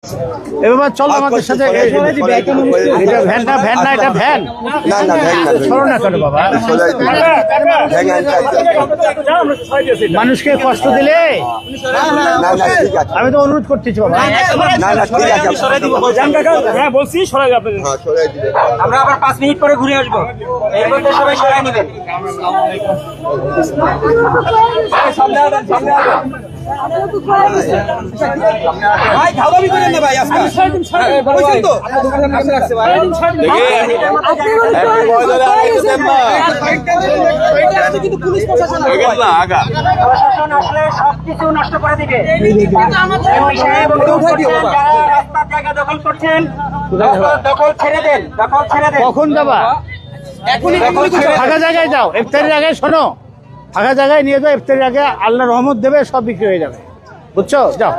এবার চলো আমাদের সাথে এটা ভ্যান না এটা ভ্যান সরো না কেন বাবা মানুষকে কষ্ট দিলে আমি তো অনুরোধ করতেছি বাবা হ্যাঁ বলছি সরাই আপনাদের আমরা আবার 5 মিনিট পরে ঘুরে আসবো এর মধ্যে সবাই সরাই নেবেন সামনে আসেন ভাই খাওয়া দাওয়া করেন না ভাই আজকে বুঝছেন তো কাছে রাখছে ভাই কিন্তু পুলিশ প্রশাসন আগা প্রশাসন আসলে সবকিছু নষ্ট করে দিবে রাস্তার জায়গা দখল করছেন দখল ছেড়ে দেন কখন যাবা এখনই ফাঁকা জায়গায় যাও ইফতারের আগে শোনো ফাঁকা জায়গায় নিয়ে যাও ইফতারের আগে আল্লাহ রহমত দেবে সব বিক্রি হয়ে যাবে বুঝছো যাও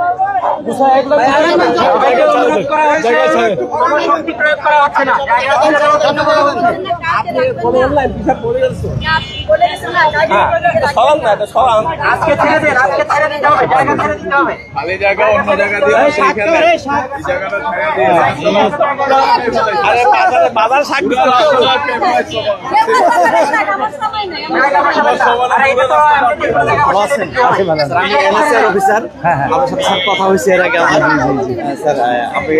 বাজার শাক অফিসার আমার সাথে কথা হয়েছে এর আগে স্যার আপনি